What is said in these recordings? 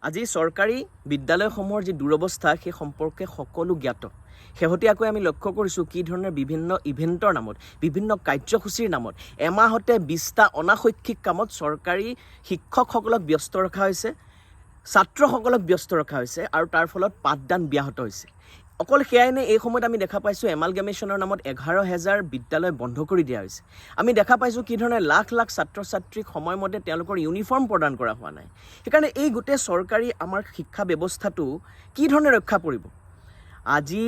আজি চৰকাৰী বিদ্যালয়সমূহৰ যি দুৰৱস্থা সেই সম্পৰ্কে সকলো জ্ঞাত। শেহতীয়াকৈ আমি লক্ষ্য কৰিছোঁ কি ধৰণৰ বিভিন্ন ইভেণ্টৰ নামত, বিভিন্ন কাৰ্যসূচীৰ নামত এমাহতে 20টা অনাশৈক্ষিক কামত চৰকাৰী শিক্ষকসকলক ব্যস্ত ৰখা হৈছে, ছাত্ৰসকলক ব্যস্ত ৰখা হৈছে আৰু তাৰ ফলত পাঠদান ব্যাহত হৈছে। অকল সেয়াই নে, এই সময়ত আমি দেখা পাইছোঁ এমালগেমেশ্যনৰ নামত 11,000 বিদ্যালয় বন্ধ কৰি দিয়া হৈছে। আমি দেখা পাইছোঁ কি ধৰণে লাখ লাখ ছাত্ৰ ছাত্ৰীক সময়মতে তেওঁলোকৰ ইউনিফৰ্ম প্ৰদান কৰা হোৱা নাই। সেইকাৰণে এই গোটেই চৰকাৰী আমাৰ শিক্ষা ব্যৱস্থাটো কি ধৰণে ৰক্ষা পৰিব? আজি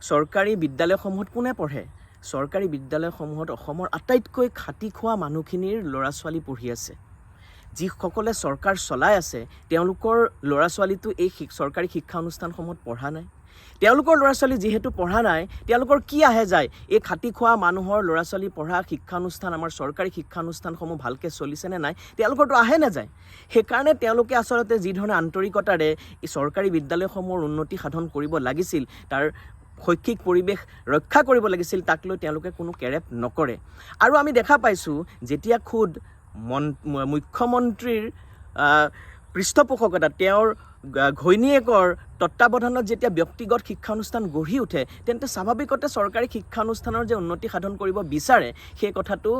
চৰকাৰী বিদ্যালয়সমূহত কোনে পঢ়ে? চৰকাৰী বিদ্যালয়সমূহত অসমৰ আটাইতকৈ খাটি খোৱা মানুহখিনিৰ ল'ৰা ছোৱালী পঢ়ি আছে। যিসকলে চৰকাৰ চলাই আছে তেওঁলোকৰ ল'ৰা ছোৱালীটো এই চৰকাৰী শিক্ষা অনুষ্ঠানসমূহত পঢ়া নাই। তেওঁলোকৰ ল'ৰা ছোৱালী যিহেতু পঢ়া নাই, তেওঁলোকৰ কি আহে যায়? এই খাটি খোৱা মানুহৰ ল'ৰা ছোৱালী পঢ়া শিক্ষানুষ্ঠান, আমাৰ চৰকাৰী শিক্ষানুষ্ঠানসমূহ ভালকৈ চলিছেনে নাই, তেওঁলোকৰতো আহে নাযায়। সেইকাৰণে তেওঁলোকে আচলতে যি ধৰণে আন্তৰিকতাৰে এই চৰকাৰী বিদ্যালয়সমূহৰ উন্নতি সাধন কৰিব লাগিছিল, তাৰ শৈক্ষিক পৰিৱেশ ৰক্ষা কৰিব লাগিছিল, তাক লৈ তেওঁলোকে কোনো কেৰেপ নকৰে। আৰু আমি দেখা পাইছোঁ যেতিয়া খুদ মুখ্যমন্ত্ৰীৰ পৃষ্ঠপোষকতা, তেওঁৰ ঘৈণীয়েকৰ তত্ত্বাৱধানত যেতিয়া ব্যক্তিগত শিক্ষানুষ্ঠান গঢ়ি উঠে, তেন্তে স্বাভাৱিকতে চৰকাৰী শিক্ষানুষ্ঠানৰ যে উন্নতি সাধন কৰিব বিচাৰে সেই কথাটো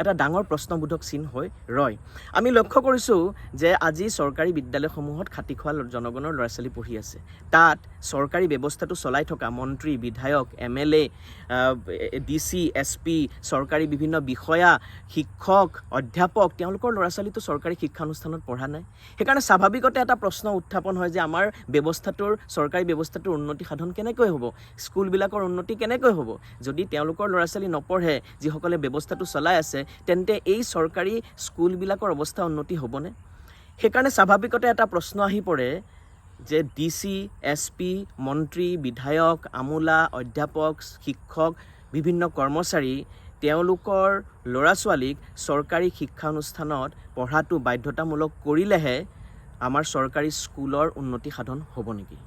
এটা ডাঙৰ প্ৰশ্নবোধক চিন হৈ ৰয়। আমি লক্ষ্য কৰিছোঁ যে আজি চৰকাৰী বিদ্যালয়সমূহত খাটি খোৱা জনগণৰ ল'ৰা ছোৱালী পঢ়ি আছে। তাত চৰকাৰী ব্যৱস্থাটো চলাই থকা মন্ত্ৰী, বিধায়ক, MLA, DC, SP, চৰকাৰী বিভিন্ন বিষয়া, শিক্ষক, অধ্যাপক, তেওঁলোকৰ ল'ৰা ছোৱালীটো চৰকাৰী শিক্ষানুষ্ঠানত পঢ়া নাই। সেইকাৰণে স্বাভাৱিকতে এটা প্ৰশ্ন উত্থাপন হয় যে আমাৰ চৰকাৰী ব্যৱস্থাটোৰ উন্নতি সাধন কেনেকৈ হ'ব? স্কুলবিলাকৰ উন্নতি কেনেকৈ হ'ব? যদি তেওঁলোকৰ ল'ৰা ছোৱালী নপঢ়ে, যিসকলে ব্যৱস্থাটো চলাই আছে, তেন্তে এই চৰকাৰী স্কুলবিলাকৰ অৱস্থা উন্নতি হ'বনে? সেইকাৰণে স্বাভাৱিকতে এটা প্ৰশ্ন আহি পৰে যে DC, SP, মন্ত্ৰী, বিধায়ক, আমোলা, অধ্যাপক, শিক্ষক, বিভিন্ন কৰ্মচাৰী, তেওঁলোকৰ ল'ৰা ছোৱালীক চৰকাৰী শিক্ষানুষ্ঠানত পঢ়াটো বাধ্যতামূলক কৰিলেহে আমাৰ চৰকাৰী স্কুলৰ উন্নতি সাধন হ'ব নেকি?